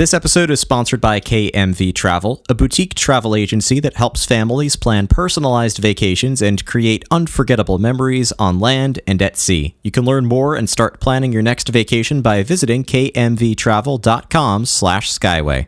This episode is sponsored by KMV Travel, a boutique travel agency that helps families plan personalized vacations and create unforgettable memories on land and at sea. You can learn more and start planning your next vacation by visiting kmvtravel.com/skyway.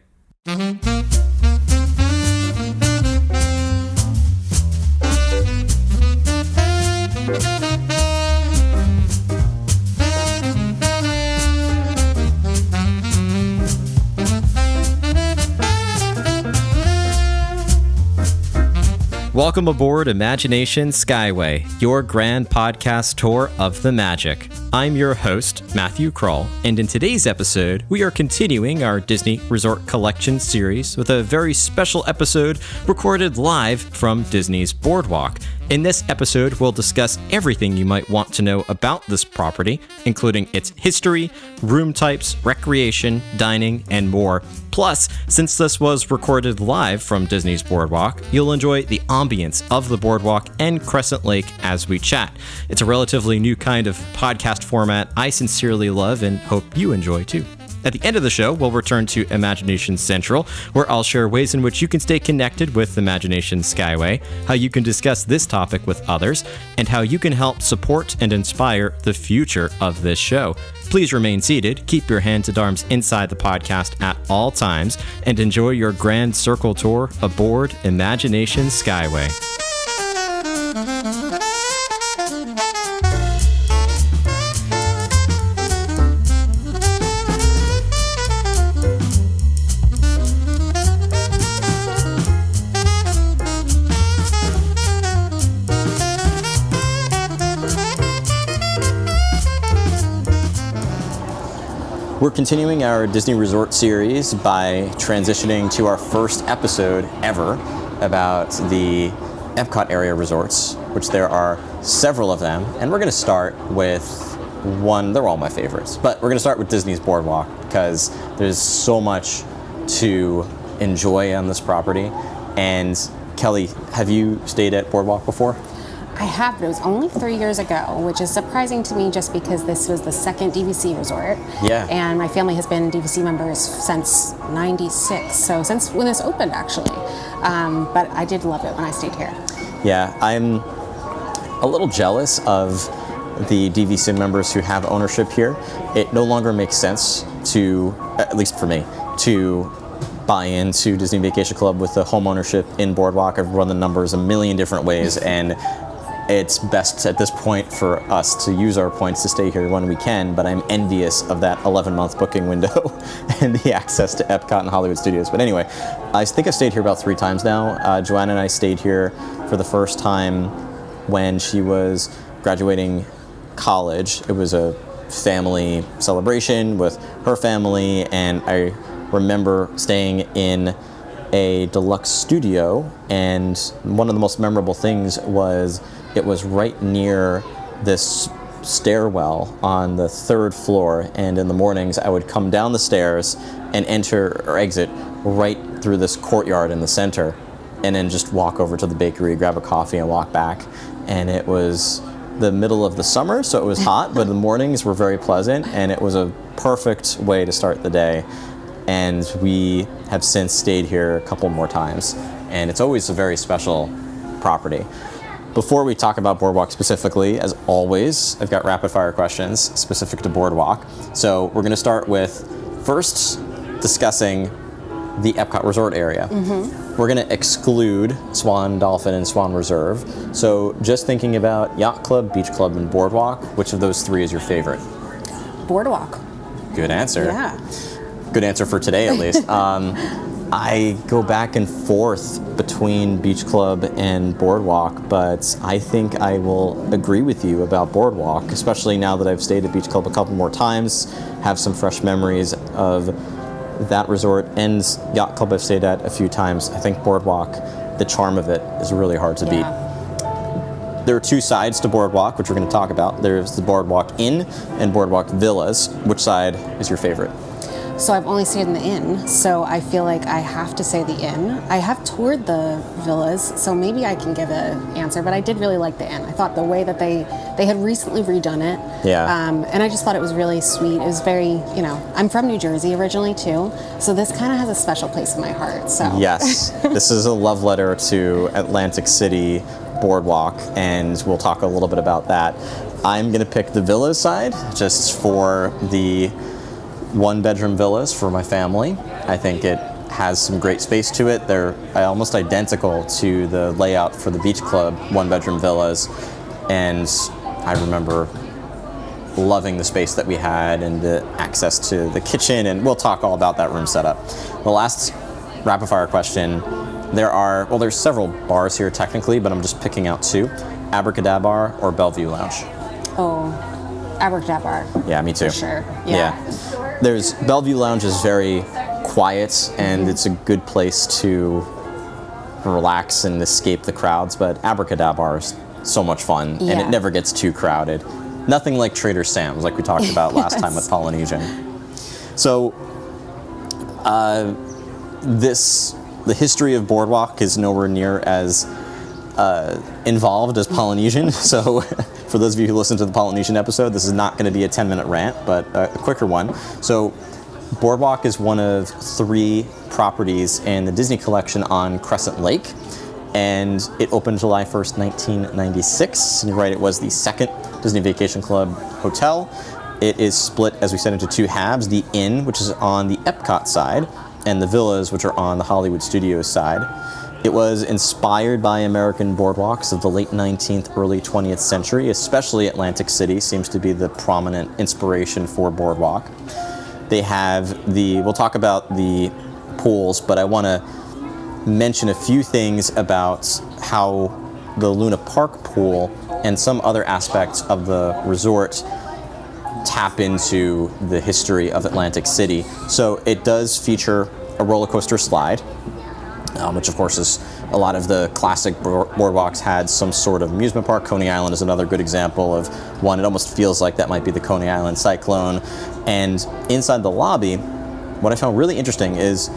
Welcome aboard Imagination Skyway, your grand podcast tour of the magic. I'm your host, Matthew Kroll, and in today's episode, we are continuing our Disney Resort Collection series with a very special episode recorded live from Disney's BoardWalk. In this episode, we'll discuss everything you might want to know about this property, including its history, room types, recreation, dining, and more. Plus, since this was recorded live from Disney's BoardWalk, you'll enjoy the ambience of the BoardWalk and Crescent Lake as we chat. It's a relatively new kind of podcast format I sincerely love and hope you enjoy too. At the end of the show, we'll return to Imagination Central, where I'll share ways in which you can stay connected with Imagination Skyway, how you can discuss this topic with others, and how you can help support and inspire the future of this show. Please remain seated, keep your hands and arms inside the podcast at all times, and enjoy your grand circle tour aboard Imagination Skyway. We're continuing our Disney Resort series by transitioning to our first episode ever about the EPCOT area resorts, which there are several of them. And we're going to start with one, they're all my favorites, but we're going to start with Disney's BoardWalk because there's so much to enjoy on this property. And Kelly, have you stayed at BoardWalk before? I have, but it was only 3 years ago, which is surprising to me just because this was the second DVC resort. Yeah. And my family has been DVC members since '96, so since when this opened, actually. But I did love it when I stayed here. Yeah, I'm a little jealous of the DVC members who have ownership here. It no longer makes sense to, at least for me, to buy into Disney Vacation Club with the home ownership in BoardWalk. I've run the numbers a million different ways, and it's best at this point for us to use our points to stay here when we can, but I'm envious of that 11-month booking window and the access to EPCOT and Hollywood Studios. But anyway, I think I've stayed here about 3 times now. Joanna and I stayed here for the first time when she was graduating college. It was a family celebration with her family, and I remember staying in a deluxe studio, and one of the most memorable things was it was right near this stairwell on the 3rd floor, and in the mornings I would come down the stairs and enter or exit right through this courtyard in the center, and then just walk over to the bakery, grab a coffee, and walk back. And it was the middle of the summer, so it was hot, but the mornings were very pleasant, and it was a perfect way to start the day. And we have since stayed here a couple more times, and it's always a very special property. Before we talk about BoardWalk specifically, as always, I've got rapid fire questions specific to BoardWalk. So we're going to start with first discussing the EPCOT Resort area. Mm-hmm. We're going to exclude Swan, Dolphin, and Swan Reserve. So just thinking about Yacht Club, Beach Club, and BoardWalk, which of those 3 is your favorite? BoardWalk. Good answer. Yeah. Good answer for today, at least. I go back and forth between Beach Club and BoardWalk, but I think I will agree with you about BoardWalk, especially now that I've stayed at Beach Club a couple more times, have some fresh memories of that resort, and Yacht Club I've stayed at a few times. I think BoardWalk, the charm of it is really hard to beat. There are 2 sides to BoardWalk, which we're going to talk about. There's the BoardWalk Inn and BoardWalk Villas. Which side is your favorite? So I've only stayed in the inn. So I feel like I have to say the inn. I have toured the villas, so maybe I can give an answer. But I did really like the inn. I thought the way that they had recently redone it. Yeah. And I just thought it was really sweet. It was very, I'm from New Jersey originally too, so this kind of has a special place in my heart. So Yes, this is a love letter to Atlantic City BoardWalk, and we'll talk a little bit about that. I'm going to pick the villas side just for the one-bedroom villas for my family. I think it has some great space to it. They're almost identical to the layout for the Beach Club one-bedroom villas, and I remember loving the space that we had and the access to the kitchen, and we'll talk all about that room setup. The last rapid fire question, there's several bars here technically, but I'm just picking out two, Abracadabra or Bellevue Lounge. Oh, Abracadabra. Yeah, me too. For sure. Yeah. There's Bellevue Lounge is very quiet, and it's a good place to relax and escape the crowds, but Abracadabra is so much fun, and it never gets too crowded. Nothing like Trader Sam's, like we talked about last time with Polynesian. So, the history of BoardWalk is nowhere near as involved as Polynesian. So, for those of you who listened to the Polynesian episode, this is not going to be a 10-minute rant, but a quicker one. So, BoardWalk is one of 3 properties in the Disney collection on Crescent Lake, and it opened July 1st, 1996. And you're right, it was the second Disney Vacation Club hotel. It is split, as we said, into 2 halves, the Inn, which is on the EPCOT side, and the villas, which are on the Hollywood Studios side. It was inspired by American boardwalks of the late 19th, early 20th century, especially Atlantic City seems to be the prominent inspiration for BoardWalk. They have we'll talk about the pools, but I want to mention a few things about how the Luna Park pool and some other aspects of the resort tap into the history of Atlantic City. So it does feature a roller coaster slide, which of course is a lot of the classic boardwalks had some sort of amusement park. Coney Island is another good example of one. It almost feels like that might be the Coney Island Cyclone. And inside the lobby, what I found really interesting is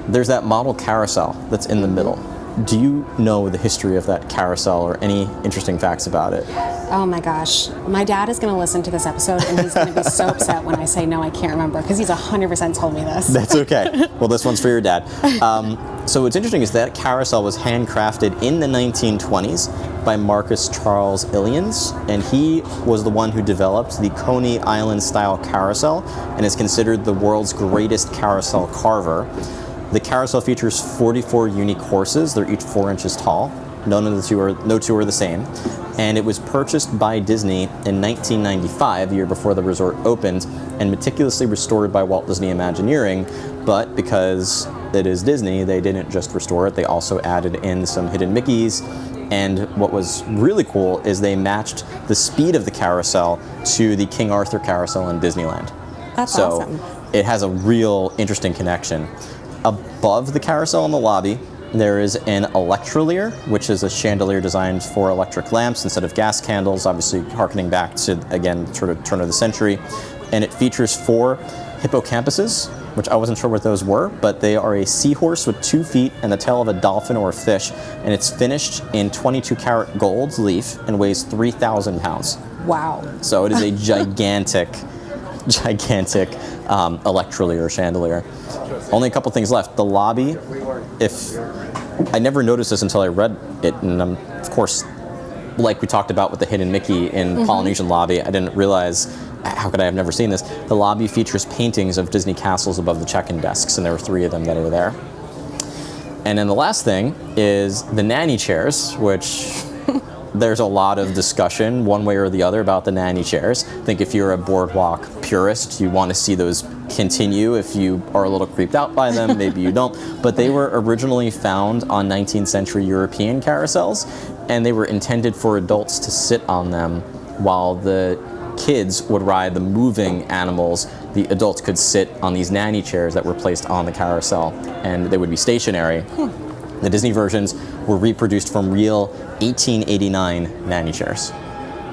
there's that model carousel that's in the middle. Do you know the history of that carousel or any interesting facts about it? Oh my gosh. My dad is going to listen to this episode and he's going to be so upset when I say no, I can't remember, because he's 100% told me this. That's okay. Well, this one's for your dad. So what's interesting is that carousel was handcrafted in the 1920s by Marcus Charles Illians, and he was the one who developed the Coney Island style carousel and is considered the world's greatest carousel carver. The carousel features 44 unique horses. They're each 4 inches tall. No two are the same. And it was purchased by Disney in 1995, the year before the resort opened, and meticulously restored by Walt Disney Imagineering. But because it is Disney, they didn't just restore it, they also added in some hidden Mickeys. And what was really cool is they matched the speed of the carousel to the King Arthur carousel in Disneyland. That's awesome. It has a real interesting connection. Above the carousel in the lobby, there is an electrolier, which is a chandelier designed for electric lamps instead of gas candles, obviously harkening back to, again, sort of turn of the century. And it features 4 hippocampuses, which I wasn't sure what those were, but they are a seahorse with 2 feet and the tail of a dolphin or a fish, and it's finished in 22-karat gold leaf and weighs 3,000 pounds. Wow. So it is a gigantic electrolier chandelier. Only a couple things left. The lobby, I never noticed this until I read it, and of course, like we talked about with the hidden Mickey in Polynesian lobby, I didn't realize, how could I have never seen this? The lobby features paintings of Disney castles above the check-in desks, and there were 3 of them that are there. And then the last thing is the nanny chairs, which there's a lot of discussion one way or the other about the nanny chairs. I think if you're a boardwalk purist, you want to see those continue. If you are a little creeped out by them, maybe you don't. But they were originally found on 19th century European carousels, and they were intended for adults to sit on them while the kids would ride the moving animals. The adults could sit on these nanny chairs that were placed on the carousel, and they would be stationary. The Disney versions were reproduced from real 1889 nanny chairs.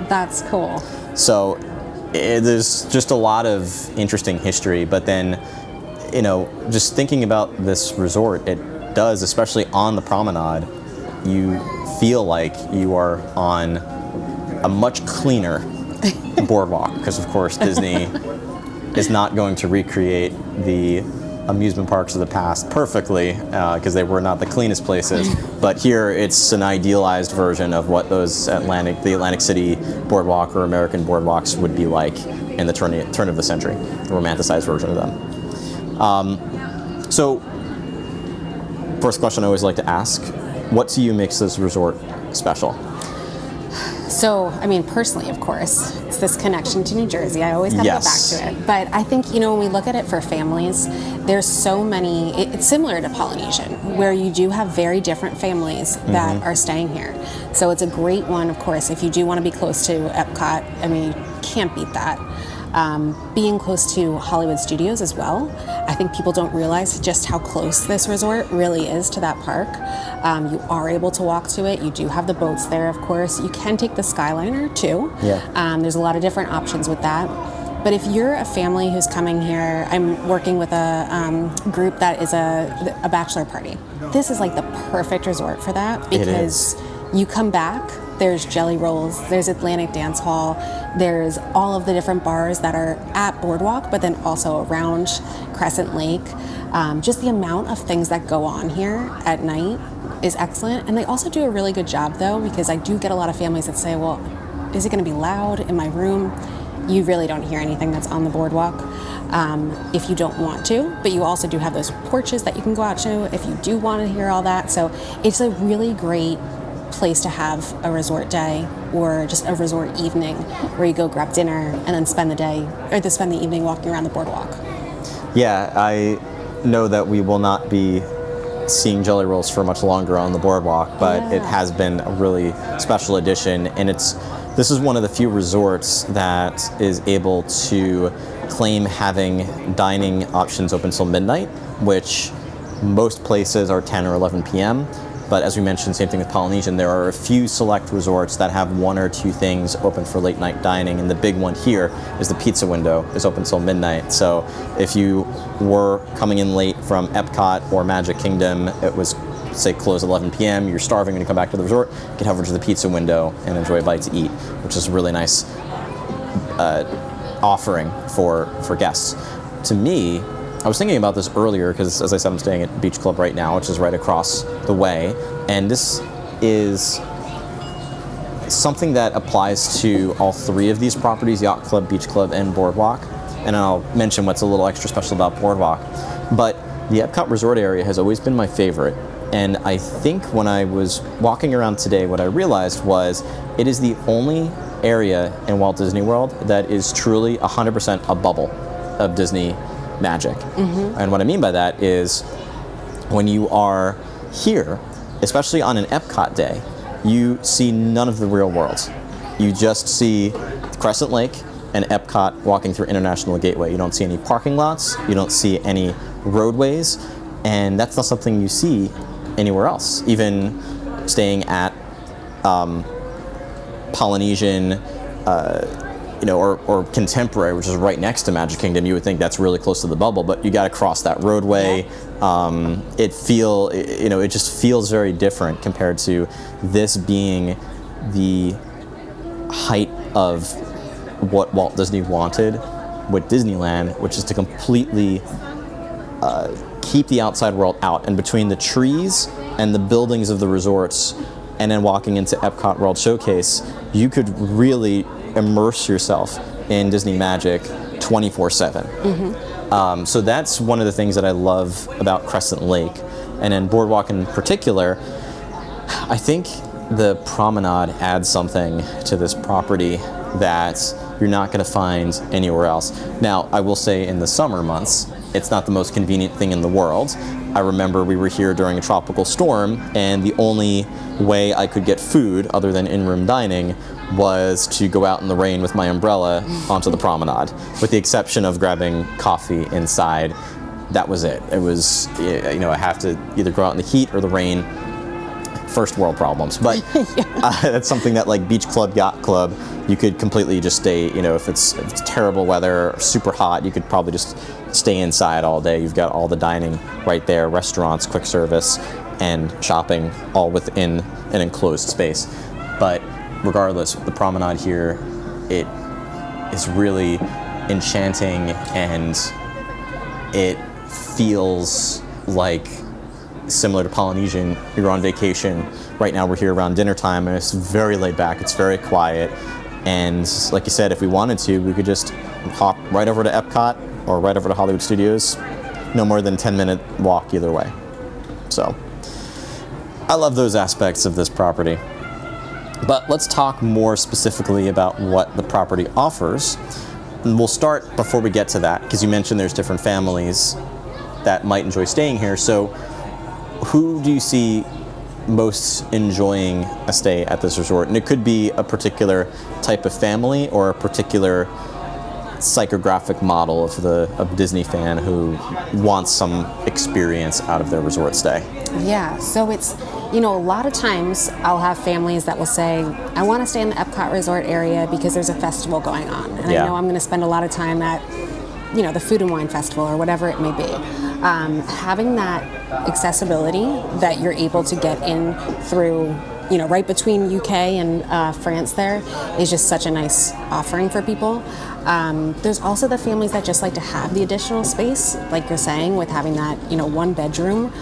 That's cool. So there's just a lot of interesting history, but then just thinking about this resort, it does, especially on the promenade, you feel like you are on a much cleaner boardwalk, because of course Disney is not going to recreate the amusement parks of the past perfectly, because they were not the cleanest places. But here it's an idealized version of what those the Atlantic City boardwalk or American boardwalks would be like in the turn of the century, the romanticized version of them. So, first question I always like to ask, what to you makes this resort special? So, I mean, personally, of course, it's this connection to New Jersey. I always have Yes. to go back to it. But I think, when we look at it for families, there's so many, it's similar to Polynesian, where you do have very different families that are staying here. So it's a great one, of course, if you do want to be close to Epcot. I mean, you can't beat that. Being close to Hollywood Studios as well. I think people don't realize just how close this resort really is to that park. You are able to walk to it. You do have the boats there, of course. You can take the Skyliner too. Yeah. There's a lot of different options with that. But if you're a family who's coming here, I'm working with a group that is a bachelor party. This is like the perfect resort for that, because you come back, there's Jelly Rolls, there's Atlantic Dance Hall, there's all of the different bars that are at Boardwalk, but then also around Crescent Lake. Just the amount of things that go on here at night is excellent. And they also do a really good job, though, because I do get a lot of families that say, well, is it going to be loud in my room? You really don't hear anything that's on the boardwalk if you don't want to, but you also do have those porches that you can go out to if you do want to hear all that. So it's a really great place to have a resort day or just a resort evening where you go grab dinner and then spend the evening walking around the boardwalk. Yeah, I know that we will not be seeing Jelly Rolls for much longer on the boardwalk, but it has been a really special edition, and this is one of the few resorts that is able to claim having dining options open till midnight, which most places are 10 or 11 p.m. But as we mentioned, same thing with Polynesian, there are a few select resorts that have one or two things open for late night dining, and the big one here is the pizza window is open till midnight. So if you were coming in late from Epcot or Magic Kingdom, it was, say, close 11 p.m., you're starving when you come back to the resort, get over to the pizza window and enjoy a bite to eat, which is a really nice offering for guests. To me, I was thinking about this earlier because, as I said, I'm staying at Beach Club right now, which is right across the way, and this is something that applies to all three of these properties, Yacht Club, Beach Club, and Boardwalk, and I'll mention what's a little extra special about Boardwalk. But the Epcot Resort area has always been my favorite, and I think when I was walking around today, what I realized was it is the only area in Walt Disney World that is truly 100% a bubble of Disney magic. And what I mean by that is when you are here, especially on an Epcot day, you see none of the real world. You just see Crescent Lake and Epcot walking through International Gateway. You don't see any parking lots, you don't see any roadways, and that's not something you see anywhere else. Even staying at Polynesian, or Contemporary, which is right next to Magic Kingdom, you would think that's really close to the bubble, but you got to cross that roadway. It just feels very different compared to this being the height of what Walt Disney wanted with Disneyland, which is to completely keep the outside world out, and between the trees and the buildings of the resorts, and then walking into Epcot World Showcase, you could really immerse yourself in Disney magic 24/7. So that's one of the things that I love about Crescent Lake, and then Boardwalk in particular. I think the promenade adds something to this property that you're not going to find anywhere else. Now, I will say in the summer months, it's not the most convenient thing in the world. I remember we were here during a tropical storm, and the only way I could get food other than in-room dining was to go out in the rain with my umbrella onto the promenade, with the exception of grabbing coffee inside. That was it. It was, I have to either go out in the heat or the rain. First world problems. But that's something that, like Beach Club, Yacht Club, You could completely just stay, if it's terrible weather or super hot, you could probably just stay inside all day. You've got all the dining right there, restaurants, quick service, and shopping all within an enclosed space. But regardless, the promenade here, it is really enchanting, and it feels like similar to Polynesian. You're on vacation. Right now we're here around dinner time, and it's very laid back, it's very quiet, and like you said, if we wanted to, we could just hop right over to EPCOT or right over to Hollywood Studios. No more than 10-minute walk either way. So I love those aspects of this property. But let's talk more specifically about what the property offers. And we'll start before we get to that, because you mentioned there's different families that might enjoy staying here. So who do you see most enjoying a stay at this resort? And it could be a particular type of family or a particular psychographic model of a Disney fan who wants some experience out of their resort stay. Yeah, so it's, a lot of times I'll have families that will say, I want to stay in the EPCOT Resort area because there's a festival going on. And I know I'm going to spend a lot of time at, the Food and Wine Festival or whatever it may be. Having that accessibility that you're able to get in through, right between UK and France there is just such a nice offering for people. There's also the families that just like to have the additional space, like you're saying, with having that, one bedroom,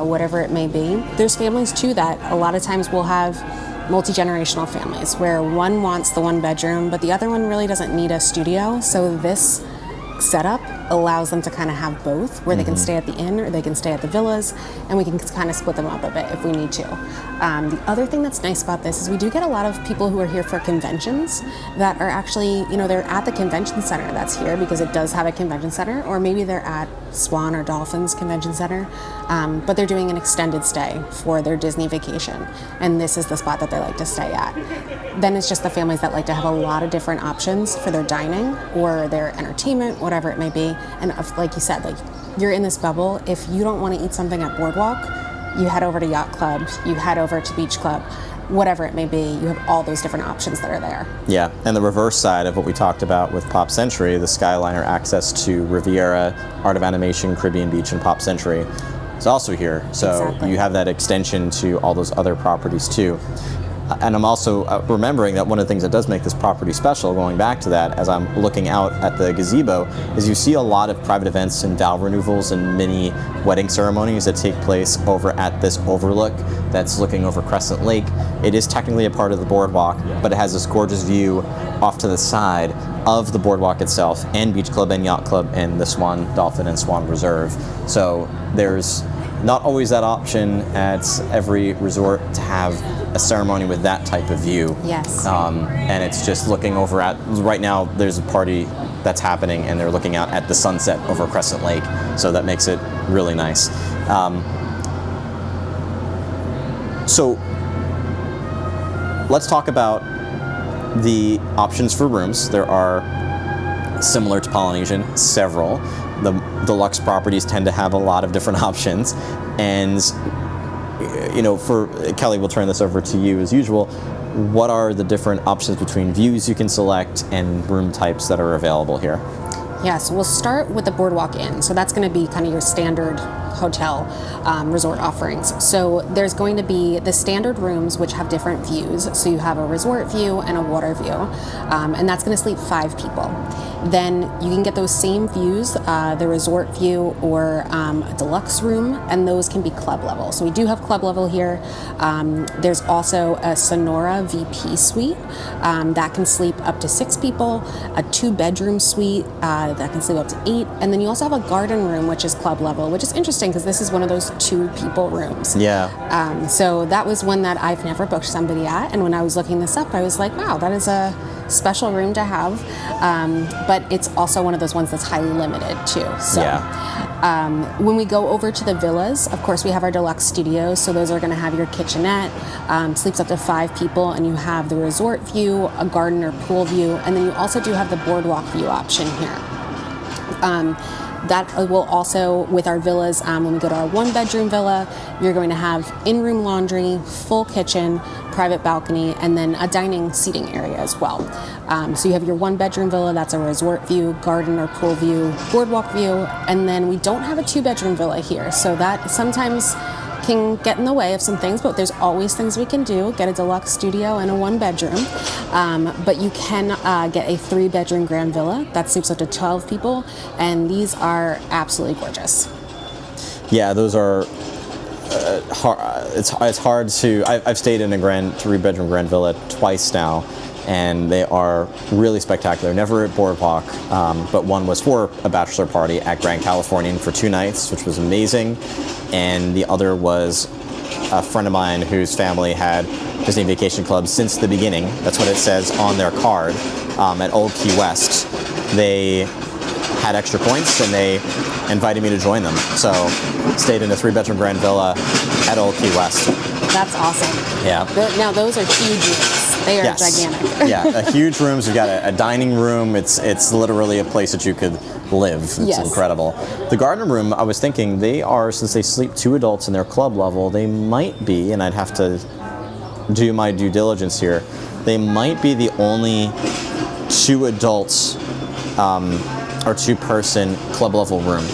whatever it may be. There's families too that a lot of times will have multi-generational families where one wants the one bedroom, but the other one really doesn't need a studio. So this setup allows them to kind of have both, where they can stay at the inn or they can stay at the villas, and we can kind of split them up a bit if we need to. The other thing that's nice about this is we do get a lot of people who are here for conventions that are actually, they're at the convention center that's here because it does have a convention center, or maybe they're at Swan or Dolphins Convention Center, but they're doing an extended stay for their Disney vacation, and this is the spot that they like to stay at. Then it's just the families that like to have a lot of different options for their dining or their entertainment, whatever it may be. And like you said, like you're in this bubble. If you don't want to eat something at BoardWalk, you head over to Yacht Club, you head over to Beach Club, whatever it may be. You have all those different options that are there. Yeah, and the reverse side of what we talked about with Pop Century, the Skyliner access to Riviera, Art of Animation, Caribbean Beach, and Pop Century is also here. So exactly. You have that extension to all those other properties too. And I'm also remembering that one of the things that does make this property special, going back to that, as I'm looking out at the gazebo, is you see a lot of private events and vow renewals and mini wedding ceremonies that take place over at this overlook that's looking over Crescent Lake. It is technically a part of the boardwalk, but it has this gorgeous view off to the side of the boardwalk itself, and Beach Club and Yacht Club and the Swan, Dolphin, and Swan Reserve. So there's not always that option at every resort to have a ceremony with that type of view. Yes. And it's just looking over at, right now there's a party that's happening and they're looking out at the sunset over Crescent Lake. So that makes it really nice. So let's talk about the options for rooms. There are, similar to Polynesian, several. The deluxe properties tend to have a lot of different options, and for Kelly, we'll turn this over to you as usual. What are the different options between views you can select and room types that are available here? Yeah, so we'll start with the BoardWalk Inn. So that's going to be kind of your standard hotel resort offerings. So there's going to be the standard rooms, which have different views. So you have a resort view and a water view, and that's going to sleep 5 people. Then you can get those same views, the resort view or a deluxe room, and those can be club level. So we do have club level here. There's also a Sonora VP suite that can sleep up to 6 people, a 2-bedroom suite that can sleep up to 8, and then you also have a garden room, which is club level, which is interesting because this is one of those 2-people rooms. Yeah. So that was one that I've never booked somebody at, and when I was looking this up, I was like, wow, that is a special room to have, but it's also one of those ones that's highly limited too. So when we go over to the villas, of course we have our deluxe studios, so those are going to have your kitchenette, sleeps up to 5 people, and you have the resort view, a garden or pool view, and then you also do have the boardwalk view option here. That will also, with our villas, when we go to our 1-bedroom villa, you're going to have in-room laundry, full kitchen, private balcony, and then a dining seating area as well. So you have your 1-bedroom villa, that's a resort view, garden or pool view, boardwalk view, and then we don't have a 2-bedroom villa here. So that sometimes can get in the way of some things, but there's always things we can do. Get a deluxe studio and a 1-bedroom. But you can get a 3-bedroom grand villa that sleeps up to 12 people, and these are absolutely gorgeous. Yeah, those are it's hard to. I've stayed in a 3-bedroom grand villa twice now, and they are really spectacular. Never at BoardWalk, but one was for a bachelor party at Grand Californian for 2 nights, which was amazing. And the other was a friend of mine whose family had Disney Vacation Club since the beginning. That's what it says on their card at Old Key West. They had extra points and they invited me to join them. So stayed in a 3-bedroom grand villa at Old Key West. That's awesome. Yeah. Now those are huge rooms. They are gigantic. Yeah, huge rooms. You've got a dining room. It's literally a place that you could live. It's incredible. The garden room, I was thinking, they are, since they sleep 2 adults in their club level, they might be, and I'd have to do my due diligence here, they might be the only 2 adults or 2-person club level room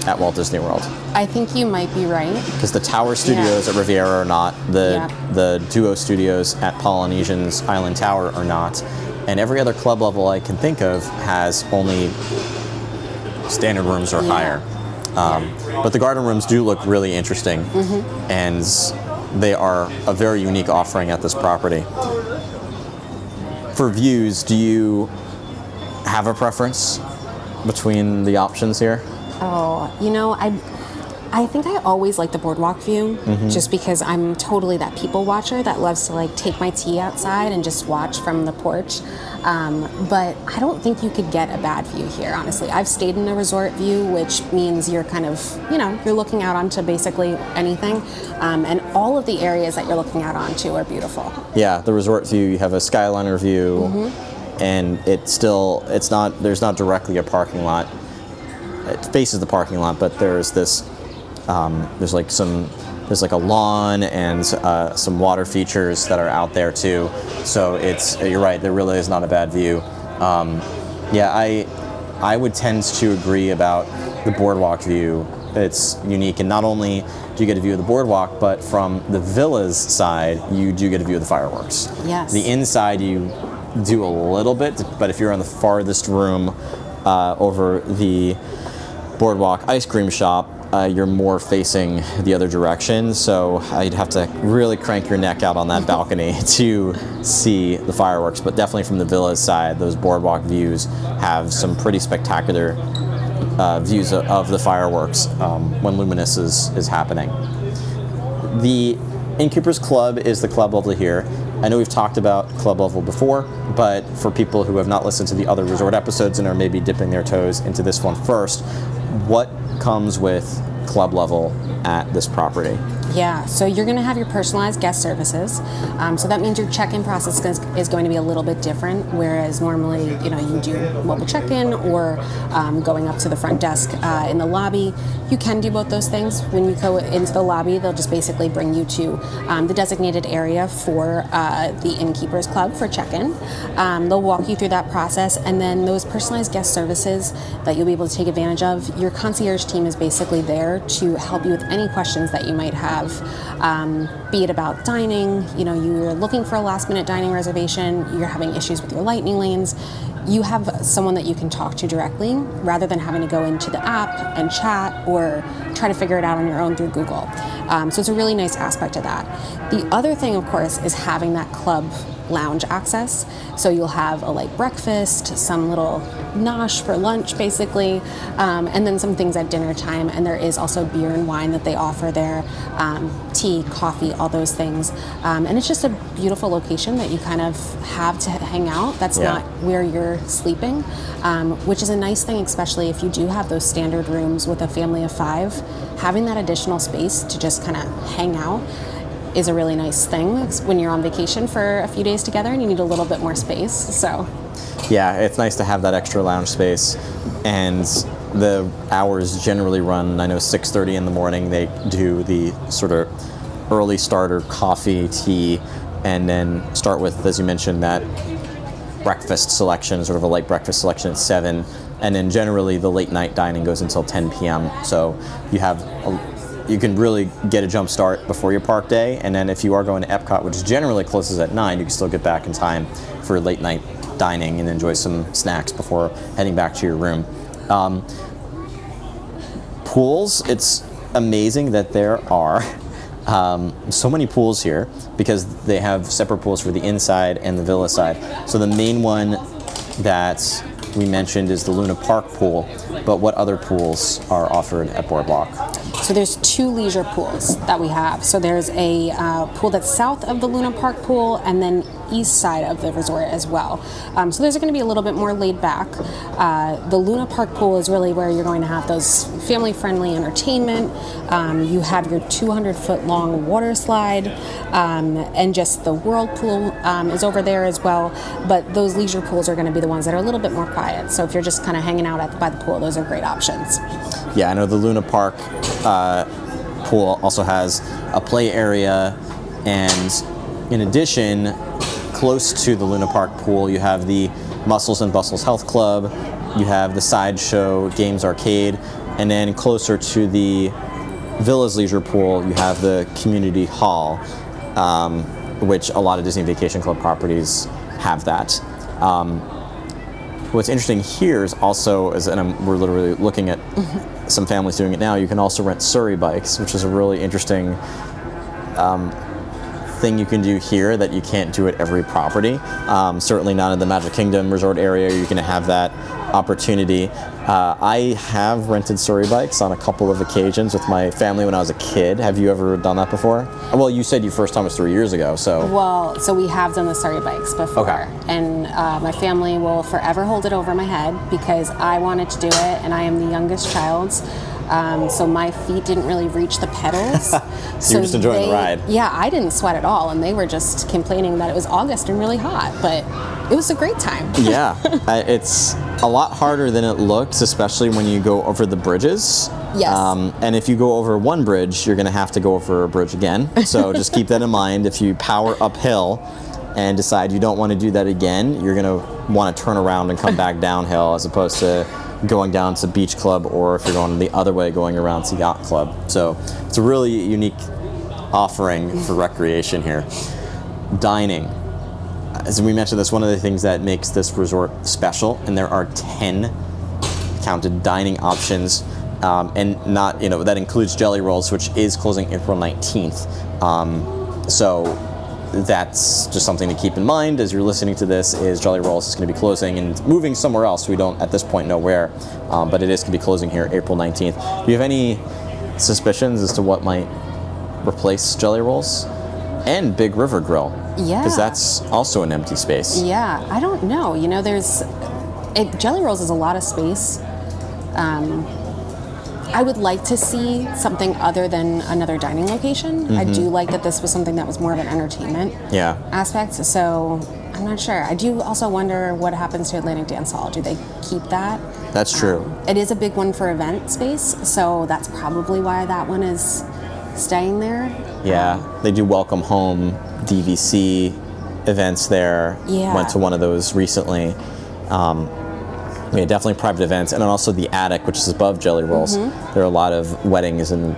at Walt Disney World. I think you might be right. Because the Tower Studios at Riviera are not, the Duo Studios at Polynesian's Island Tower are not, and every other club level I can think of has only standard rooms or higher. But the garden rooms do look really interesting, and they are a very unique offering at this property. For views, do you have a preference between the options here? Oh, you know, I think I always like the boardwalk view, just because I'm totally that people watcher that loves to like take my tea outside and just watch from the porch. But I don't think you could get a bad view here, honestly. I've stayed in a resort view, which means you're kind of, you're looking out onto basically anything. And all of the areas that you're looking out onto are beautiful. Yeah, the resort view, you have a Skyliner view, and there's not directly a parking lot. It faces the parking lot, but there's this, there's like a lawn and some water features that are out there too. So you're right, there really is not a bad view. I would tend to agree about the boardwalk view. It's unique, and not only do you get a view of the boardwalk, but from the villa's side, you do get a view of the fireworks. Yes. The inside you do a little bit, but if you're in the farthest room over the boardwalk ice cream shop, you're more facing the other direction, so you'd have to really crank your neck out on that balcony to see the fireworks. But definitely from the villa's side, those boardwalk views have some pretty spectacular views of the fireworks when Luminous is happening. The Innkeepers Club is the club level here. I know we've talked about club level before, but for people who have not listened to the other resort episodes and are maybe dipping their toes into this one first, what comes with club level at this property? Yeah, so you're going to have your personalized guest services. So that means your check-in process is going to be a little bit different, whereas normally, you do mobile check-in or going up to the front desk in the lobby. You can do both those things. When you go into the lobby, they'll just basically bring you to the designated area for the Innkeepers Club for check-in. They'll walk you through that process, and then those personalized guest services that you'll be able to take advantage of, your concierge team is basically there to help you with any questions that you might have. Be it about dining, you're looking for a last-minute dining reservation, you're having issues with your lightning lanes, you have someone that you can talk to directly rather than having to go into the app and chat or try to figure it out on your own through Google. So it's a really nice aspect of that. The other thing, of course, is having that club lounge access. So you'll have a light breakfast, some little nosh for lunch basically, and then some things at dinner time. And there is also beer and wine that they offer there, tea, coffee, all those things. And it's just a beautiful location that you kind of have to hang out. That's not where you're sleeping, which is a nice thing, especially if you do have those standard rooms with a family of 5. Having that additional space to just kind of hang out is a really nice thing. It's when you're on vacation for a few days together and you need a little bit more space. So yeah, it's nice to have that extra lounge space. And the hours generally run, I know 6:30 in the morning they do the sort of early starter coffee, tea, and then start with, as you mentioned, that breakfast selection, sort of a light breakfast selection at 7, and then generally the late night dining goes until 10 p.m. So you can really get a jump start before your park day, and then if you are going to EPCOT, which generally closes at 9, you can still get back in time for late night dining and enjoy some snacks before heading back to your room. Pools, it's amazing that there are so many pools here because they have separate pools for the inside and the villa side. So the main one that we mentioned is the Luna Park pool, but what other pools are offered at BoardWalk? So there's 2 leisure pools that we have. So there's a pool that's south of the Luna Park pool and then east side of the resort as well. So those are going to be a little bit more laid back. The Luna Park pool is really where you're going to have those family-friendly entertainment. You have your 200-foot long water slide, and just the whirlpool is over there as well. But those leisure pools are going to be the ones that are a little bit more quiet. So if you're just kind of hanging out by the pool, those are great options. Yeah, I know the Luna Park pool also has a play area, and in addition, close to the Luna Park pool, you have the Muscles and Bustles Health Club, you have the Sideshow Games Arcade, and then closer to the Villa's Leisure Pool, you have the Community Hall, which a lot of Disney Vacation Club properties have that. What's interesting here is also, we're literally looking at some families doing it now, you can also rent Surrey bikes, which is a really interesting thing you can do here that you can't do at every property. Certainly not in the Magic Kingdom resort area, you're going to have that opportunity. I have rented Surrey bikes on a couple of occasions with my family when I was a kid. Have you ever done that before? Well, you said your first time was 3 years ago, so. Well, so we have done the Surrey bikes before. Okay. And my family will forever hold it over my head because I wanted to do it and I am the youngest child. So my feet didn't really reach the pedals. So you were just enjoying the ride. Yeah, I didn't sweat at all, and they were just complaining that it was August and really hot, but it was a great time. Yeah, it's a lot harder than it looks, especially when you go over the bridges. Yes. And if you go over one bridge, you're going to have to go over a bridge again. So just keep that in mind. If you power uphill and decide you don't want to do that again, you're going to want to turn around and come back downhill as opposed to going down to Beach Club, or if you're going the other way, going around to Yacht Club. So it's a really unique offering for recreation here. Dining. As we mentioned, that's one of the things that makes this resort special, and there are 10 counted dining options, and not, that includes Jelly Rolls, which is closing April 19th. So that's just something to keep in mind as you're listening to this, is Jelly Rolls is going to be closing and moving somewhere else. We don't at this point know where, but it is going to be closing here April 19th. Do you have any suspicions as to what might replace Jelly Rolls? And Big River Grill. Yeah. Because that's also an empty space. Yeah, I don't know. Jelly Rolls is a lot of space. I would like to see something other than another dining location. I do like that this was something that was more of an entertainment aspect, so I'm not sure. I do also wonder what happens to Atlantic Dance Hall. Do they keep that? That's true. It is a big one for event space, so that's probably why that one is staying there. Yeah, they do welcome home DVC events there. Yeah. Went to one of those recently. Yeah, definitely private events, and then also the attic, which is above Jelly Rolls. There are a lot of weddings and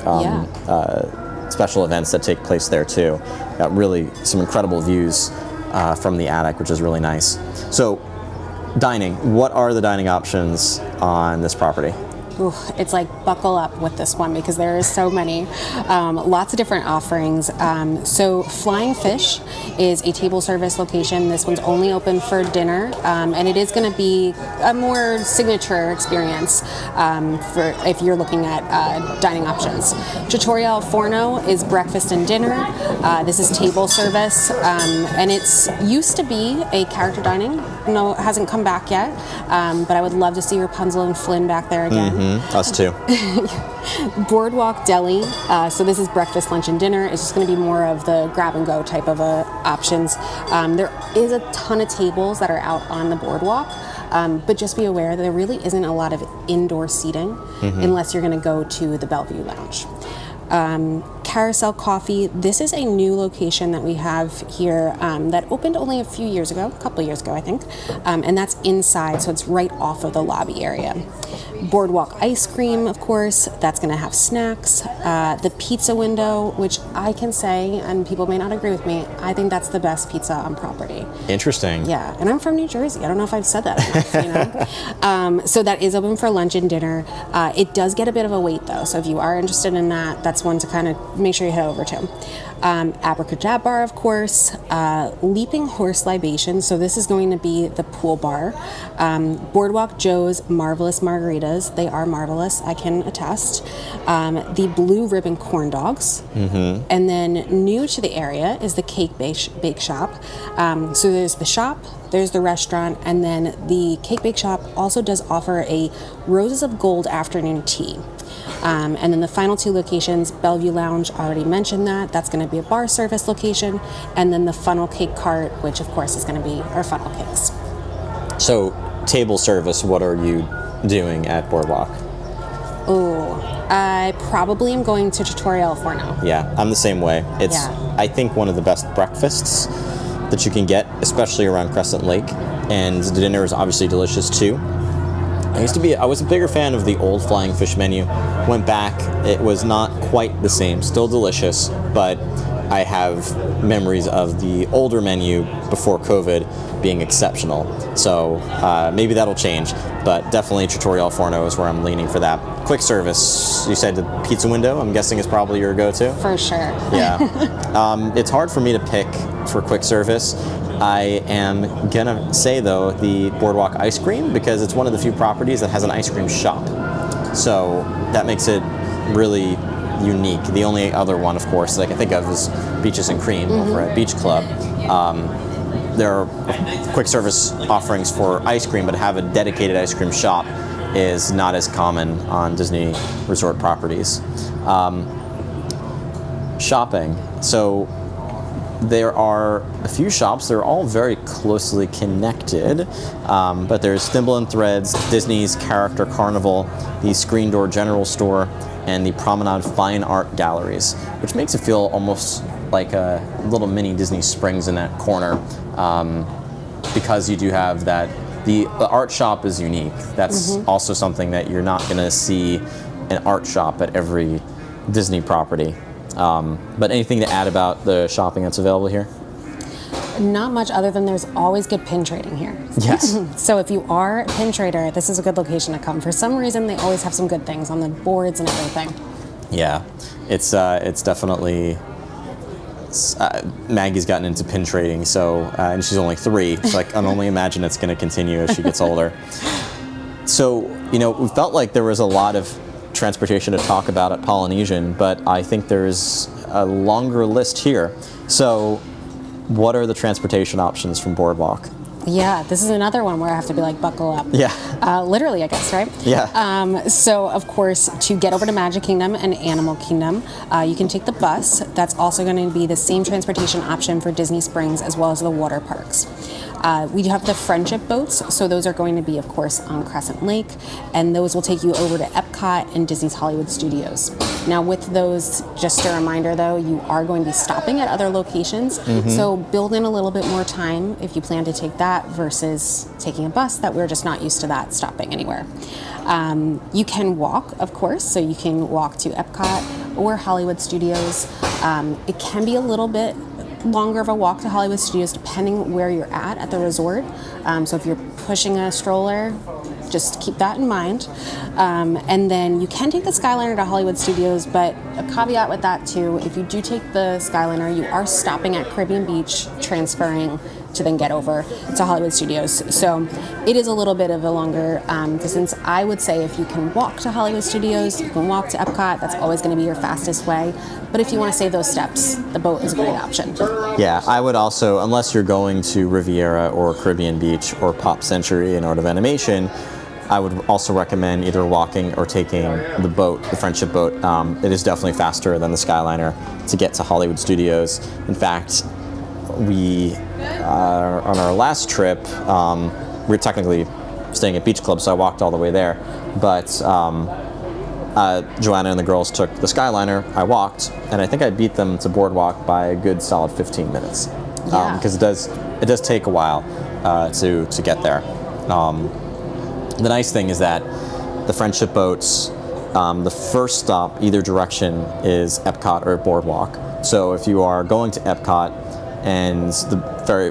special events that take place there too. Got really some incredible views from the attic, which is really nice. So, dining. What are the dining options on this property? Ooh, it's like buckle up with this one because there is so many. Lots of different offerings. So Flying Fish is a table service location. This one's only open for dinner, and it is going to be a more signature experience for if you're looking at dining options. Trattoria al Forno is breakfast and dinner. This is table service, and it's used to be a character dining. No, it hasn't come back yet, but I would love to see Rapunzel and Flynn back there again. Us too. BoardWalk Deli. So this is breakfast, lunch, and dinner. It's just going to be more of the grab and go type of options. There is a ton of tables that are out on the boardwalk. But just be aware that there really isn't a lot of indoor seating unless you're going to go to the Bellevue Lounge. Carousel Coffee, this is a new location that we have here that opened only a couple years ago I think, and that's inside, so it's right off of the lobby area. BoardWalk Ice Cream, of course, that's going to have snacks. The Pizza Window, which I can say, and people may not agree with me, I think that's the best pizza on property. Interesting. Yeah, and I'm from New Jersey. I don't know if I've said that enough, So that is open for lunch and dinner. It does get a bit of a wait though, so if you are interested in that, that's one to kind of make sure you head over to. Abracadabra, of course. Leaping Horse Libations, so this is going to be the pool bar. Boardwalk Joe's Marvelous Margaritas, they are marvelous, I can attest. The Blue Ribbon Corn Dogs. And then new to the area is the Cake Bake Shop. So there's the shop, there's the restaurant, and then the Cake Bake Shop also does offer a Roses of Gold afternoon tea. And then the final two locations, Bellevue Lounge, already mentioned that. That's going to be a bar service location. And then the Funnel Cake Cart, which of course is going to be our funnel cakes. So, table service, what are you doing at BoardWalk? Oh, I probably am going to Tutorial Forno. Yeah, I'm the same way. It's, I think, one of the best breakfasts that you can get, especially around Crescent Lake. And the dinner is obviously delicious too. I was a bigger fan of the old Flying Fish menu. Went back, it was not quite the same, still delicious, but I have memories of the older menu before COVID being exceptional. So maybe that'll change, but definitely Tutorial Forno is where I'm leaning for that. Quick service, you said the Pizza Window, I'm guessing is probably your go-to? For sure. Yeah. It's hard for me to pick for quick service. I am gonna say though the Boardwalk Ice Cream, because it's one of the few properties that has an ice cream shop. So that makes it really unique. The only other one, of course, that I can think of is Beaches and Cream over at Beach Club. There are quick service offerings for ice cream, but have a dedicated ice cream shop is not as common on Disney Resort properties. Shopping. So there are a few shops. They're all very closely connected, but there's Thimble and Threads, Disney's Character Carnival, the Screen Door General Store, and the Promenade Fine Art Galleries, which makes it feel almost like a little mini Disney Springs in that corner, because you do have that. The art shop is unique. That's also something that you're not going to see an art shop at every Disney property. But anything to add about the shopping that's available here? Not much, other than there's always good pin trading here. Yes. So if you are a pin trader, this is a good location to come. For some reason, they always have some good things on the boards and everything. Yeah, it's definitely. Maggie's gotten into pin trading, so and she's only 3. So I can only imagine it's going to continue as she gets older. So we felt like there was a lot of transportation to talk about at Polynesian, but I think there's a longer list here. So what are the transportation options from BoardWalk? Yeah, this is another one where I have to be like, buckle up. Yeah. Literally, I guess, right? Yeah. So, of course, to get over to Magic Kingdom and Animal Kingdom, you can take the bus. That's also going to be the same transportation option for Disney Springs as well as the water parks. We do have the friendship boats, so those are going to be, of course, on Crescent Lake, and those will take you over to EPCOT and Disney's Hollywood Studios. Now, with those, just a reminder, though, you are going to be stopping at other locations, so build in a little bit more time if you plan to take that versus taking a bus, that we're just not used to that stopping anywhere. You can walk, of course, so you can walk to EPCOT or Hollywood Studios. It can be a little bit longer of a walk to Hollywood Studios depending where you're at the resort. So if you're pushing a stroller, just keep that in mind. And then you can take the Skyliner to Hollywood Studios, but a caveat with that too, if you do take the Skyliner, you are stopping at Caribbean Beach, transferring to then get over to Hollywood Studios. So it is a little bit of a longer distance. I would say if you can walk to Hollywood Studios, you can walk to EPCOT, that's always going to be your fastest way. But if you want to save those steps, the boat is a great option. Yeah, I would also, unless you're going to Riviera or Caribbean Beach or Pop Century in Art of Animation, I would also recommend either walking or taking the boat, the Friendship boat. It is definitely faster than the Skyliner to get to Hollywood Studios. In fact, we, on our last trip, we technically staying at Beach Club, so I walked all the way there. But Joanna and the girls took the Skyliner. I walked, and I think I beat them to BoardWalk by a good solid 15 minutes. Yeah. Because it does take a while to get there. The nice thing is that the friendship boats, the first stop either direction is EPCOT or BoardWalk. So if you are going to EPCOT and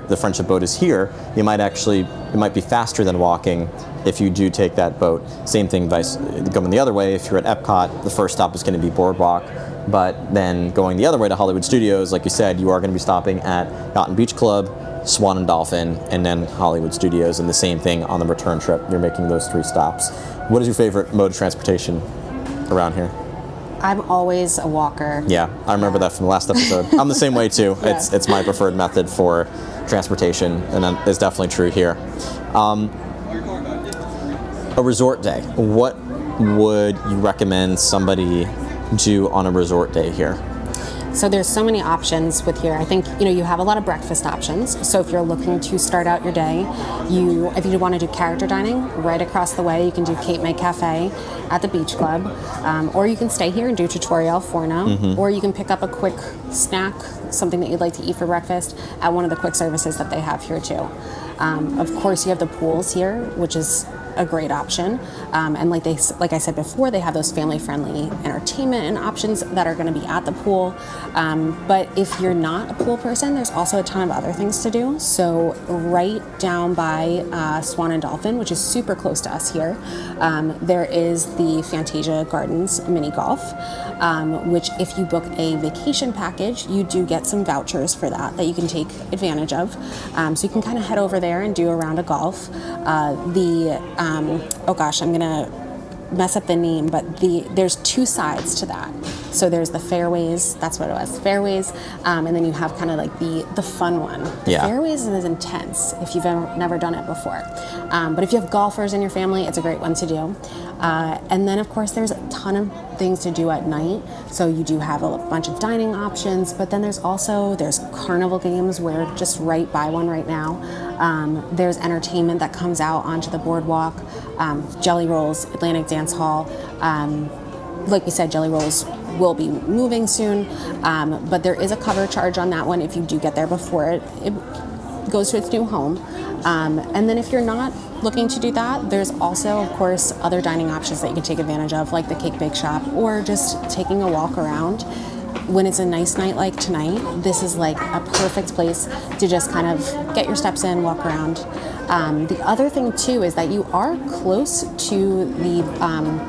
the friendship boat is here, it might be faster than walking if you do take that boat. Same thing going the other way. If you're at Epcot, the first stop is going to be BoardWalk, but then going the other way to Hollywood Studios, like you said, you are going to be stopping at Yacht and Beach Club, Swan and Dolphin, and then Hollywood Studios, and the same thing on the return trip. You're making those 3 stops. What is your favorite mode of transportation around here? I'm always a walker. Yeah, I remember that from the last episode. I'm the same way too. Yeah. It's my preferred method for transportation, and it's definitely true here. A resort day. What would you recommend somebody do on a resort day here? So there's so many options with here. I think you have a lot of breakfast options. So if you're looking to start out your day, if you want to do character dining, right across the way you can do Cape May Cafe at the Beach Club, or you can stay here and do Tutorial Forno, or you can pick up a quick snack, something that you'd like to eat for breakfast at one of the quick services that they have here too. Of course, you have the pools here, which is a great option, and like I said before, they have those family-friendly entertainment and options that are going to be at the pool. But if you're not a pool person, there's also a ton of other things to do. So right down by Swan and Dolphin, which is super close to us here, there is the Fantasia Gardens mini golf, which if you book a vacation package, you do get some vouchers for that you can take advantage of. So you can kind of head over there and do a round of golf. Oh gosh, I'm gonna mess up the name, but there's 2 sides to that. So there's the fairways, that's what it was, fairways, and then you have kind of like the fun one. Yeah. Fairways is intense if you've never done it before. But if you have golfers in your family, it's a great one to do. And then of course there's a ton of things to do at night. So you do have a bunch of dining options, but then there's carnival games. We're just right by one right now. There's entertainment that comes out onto the boardwalk, Jelly Rolls, Atlantic Dance Hall. Like we said, Jelly Rolls will be moving soon, but there is a cover charge on that one if you do get there before it goes to its new home. And then if you're not looking to do that, there's also, of course, other dining options that you can take advantage of, like the Cake Bake Shop, or just taking a walk around. When it's a nice night like tonight, this is like a perfect place to just kind of get your steps in, walk around. The other thing too is that you are close to the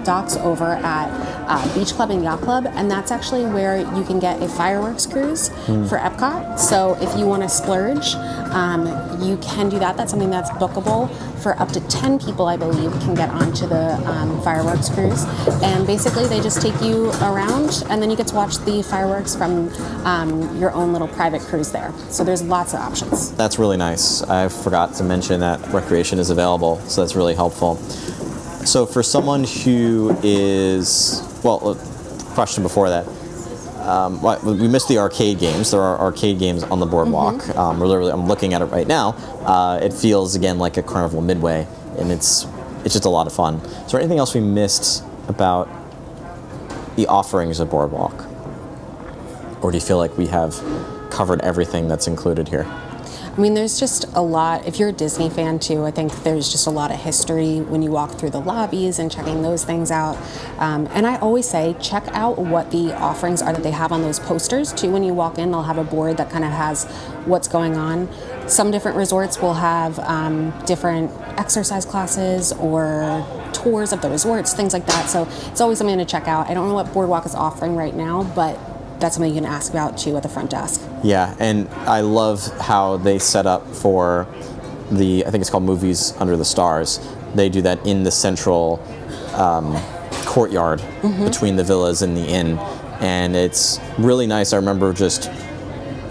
docks over at Beach Club and Yacht Club, and that's actually where you can get a fireworks cruise for Epcot. So if you want to splurge, you can do that. That's something that's bookable for up to 10 people, I believe, can get onto the fireworks cruise. And basically they just take you around, and then you get to watch the fireworks from your own little private cruise there. So there's lots of options. That's really nice. I forgot to mention that recreation is available, so that's really helpful. So for someone who is, question before that, we missed the arcade games. There are arcade games on the boardwalk. I'm looking at it right now. It feels again like a Carnival Midway, and it's just a lot of fun. Is there anything else we missed about the offerings of Boardwalk, or do you feel like we have covered everything that's included here? I mean, there's just a lot. If you're a Disney fan too, I think there's just a lot of history when you walk through the lobbies and checking those things out. And I always say, check out what the offerings are that they have on those posters too. When you walk in, they'll have a board that kind of has what's going on. Some different resorts will have different exercise classes or tours of the resorts, things like that. So it's always something to check out. I don't know what Boardwalk is offering right now, but that's something you can ask about too at the front desk. Yeah, and I love how they set up for I think it's called Movies Under the Stars. They do that in the central courtyard between the villas and the inn, and it's really nice. I remember just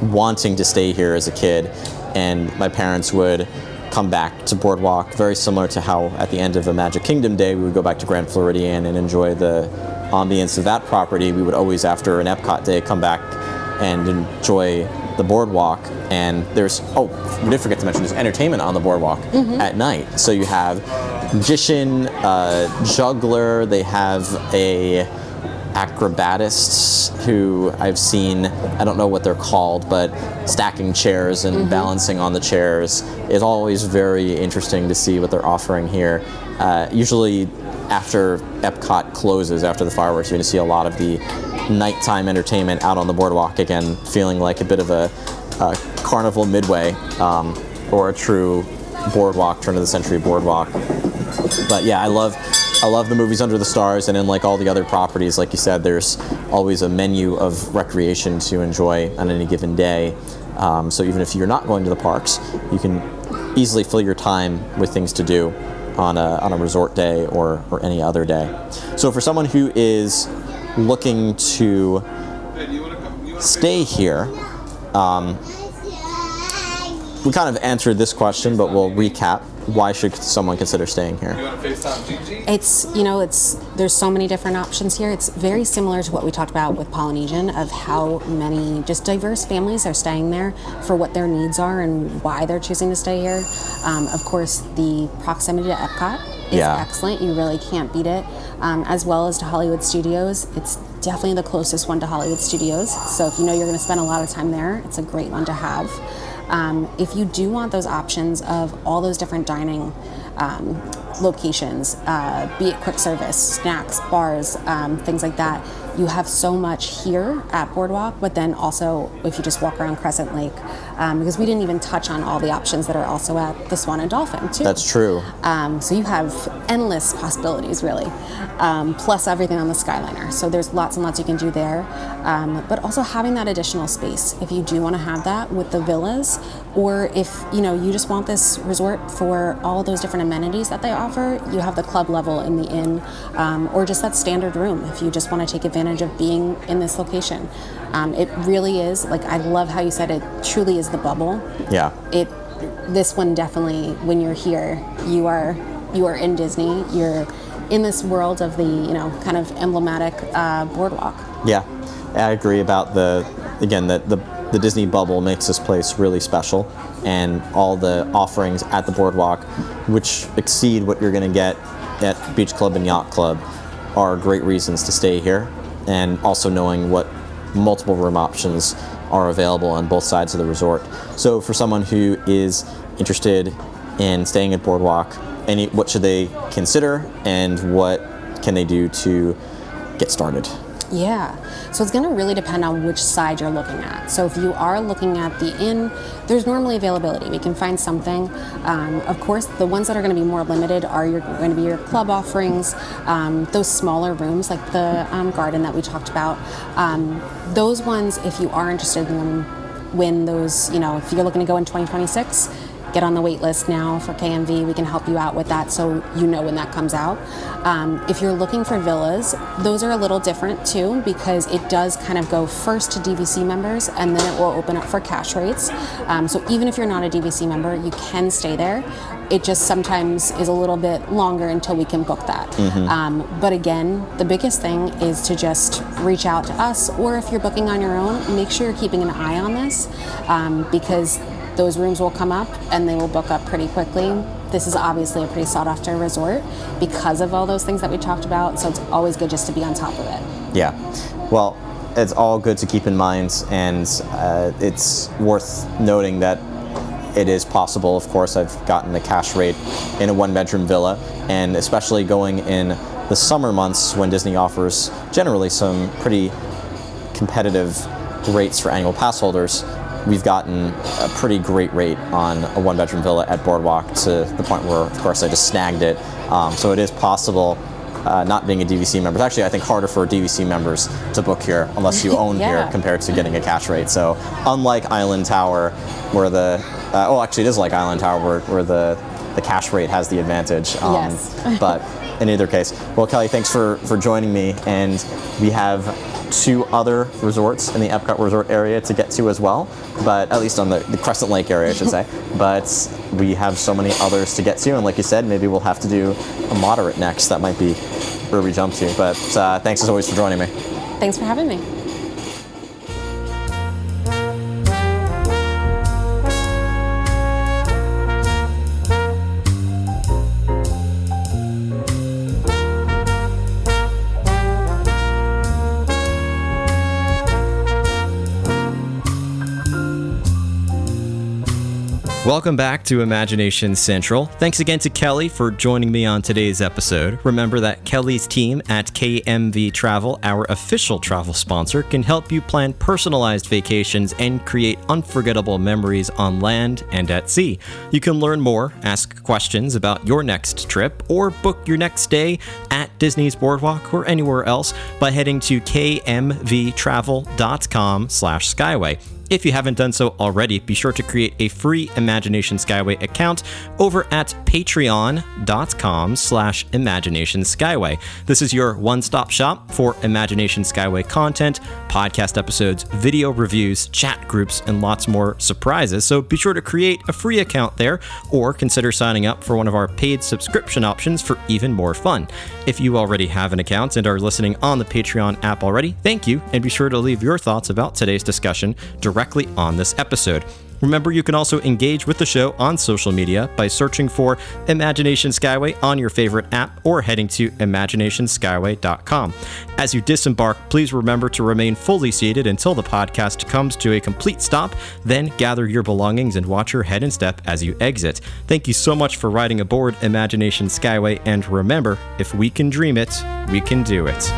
wanting to stay here as a kid, and my parents would come back to Boardwalk, very similar to how at the end of a Magic Kingdom day we would go back to Grand Floridian and enjoy the ambience of that property. We would always, after an Epcot day, come back and enjoy the boardwalk, and there's, oh, we did forget to mention, there's entertainment on the boardwalk at night. So you have magician, juggler, they have a acrobatists who I've seen, I don't know what they're called, but stacking chairs and balancing on the chairs is always very interesting to see what they're offering here. Usually after Epcot closes, after the fireworks, you're going to see a lot of the nighttime entertainment out on the boardwalk again, feeling like a bit of a carnival midway, or a true boardwalk, turn of the century boardwalk. But yeah, I love the movies Under the Stars, and in like all the other properties, like you said, there's always a menu of recreation to enjoy on any given day. So even if you're not going to the parks, you can easily fill your time with things to do on a resort day or any other day. So for someone who is looking to stay here, we kind of answered this question, but we'll recap. Why should someone consider staying here? There's so many different options here. It's very similar to what we talked about with Polynesian, of how many just diverse families are staying there for what their needs are and why they're choosing to stay here. Of course, the proximity to Epcot is excellent. You really can't beat it. As well as to Hollywood Studios. It's definitely the closest one to Hollywood Studios. So if you know you're going to spend a lot of time there, it's a great one to have. If you do want those options of all those different dining locations, be it quick service, snacks, bars, things like that, you have so much here at Boardwalk, but then also if you just walk around Crescent Lake, because we didn't even touch on all the options that are also at the Swan and Dolphin too. That's true. So you have endless possibilities really, plus everything on the Skyliner. So there's lots and lots you can do there, but also having that additional space if you do want to have that with the villas, or if you just want this resort for all those different amenities that they offer. You have the club level in the inn, or just that standard room if you just want to take advantage of being in this location. It really is, like, I love how you said it truly is the bubble. Yeah. This one definitely, when you're here, you are in Disney. You're in this world of the kind of emblematic boardwalk. Yeah, I agree about the Disney bubble makes this place really special, and all the offerings at the boardwalk, which exceed what you're going to get at Beach Club and Yacht Club, are great reasons to stay here. And also knowing what multiple room options are available on both sides of the resort. So for someone who is interested in staying at Boardwalk, what should they consider, and what can they do to get started? Yeah, so it's going to really depend on which side you're looking at. So if you are looking at the inn, there's normally availability. We can find something. Of course, the ones that are going to be more limited are going to be your club offerings, those smaller rooms like the garden that we talked about. Those ones, if you are interested in them, when those, if you're looking to go in 2026, get on the wait list now for KMV. We can help you out with that, so you know when that comes out. If you're looking for villas, those are a little different too, because it does kind of go first to DVC members, and then it will open up for cash rates. So even if you're not a DVC member, you can stay there. It just sometimes is a little bit longer until we can book that. But again, the biggest thing is to just reach out to us, or if you're booking on your own, make sure you're keeping an eye on this, because those rooms will come up and they will book up pretty quickly. This is obviously a pretty sought after resort because of all those things that we talked about, so it's always good just to be on top of it. Yeah, well, it's all good to keep in mind, and it's worth noting that it is possible. Of course, I've gotten a cash rate in a one-bedroom villa, and especially going in the summer months when Disney offers generally some pretty competitive rates for annual pass holders, we've gotten a pretty great rate on a one-bedroom villa at Boardwalk, to the point where, of course, I just snagged it. So it is possible, not being a DVC member. It's actually, I think, harder for DVC members to book here unless you own here compared to getting a cash rate. So unlike Island Tower, where actually it is like Island Tower, where the cash rate has the advantage. Yes. But in either case, well, Kelly, thanks for joining me, and we have 2 other resorts in the Epcot Resort area to get to as well, but at least on the Crescent Lake area, I should say. But we have so many others to get to, and like you said, maybe we'll have to do a moderate next. That might be where we jump to. But thanks as always for joining me. Thanks for having me. Welcome back to Imagination Central. Thanks again to Kelly for joining me on today's episode. Remember that Kelly's team at KMV Travel, our official travel sponsor, can help you plan personalized vacations and create unforgettable memories on land and at sea. You can learn more, ask questions about your next trip, or book your next stay at Disney's BoardWalk or anywhere else by heading to kmvtravel.com/skyway. If you haven't done so already, be sure to create a free Imagination Skyway account over at patreon.com/Imagination Skyway. This is your one-stop shop for Imagination Skyway content, podcast episodes, video reviews, chat groups, and lots more surprises. So be sure to create a free account there or consider signing up for one of our paid subscription options for even more fun. If you already have an account and are listening on the Patreon app already, thank you, and be sure to leave your thoughts about today's discussion directly on this episode. Remember, you can also engage with the show on social media by searching for Imagination Skyway on your favorite app or heading to imaginationskyway.com. As you disembark, please remember to remain fully seated until the podcast comes to a complete stop, then gather your belongings and watch your head and step as you exit. Thank you so much for riding aboard Imagination Skyway, and remember, if we can dream it, we can do it.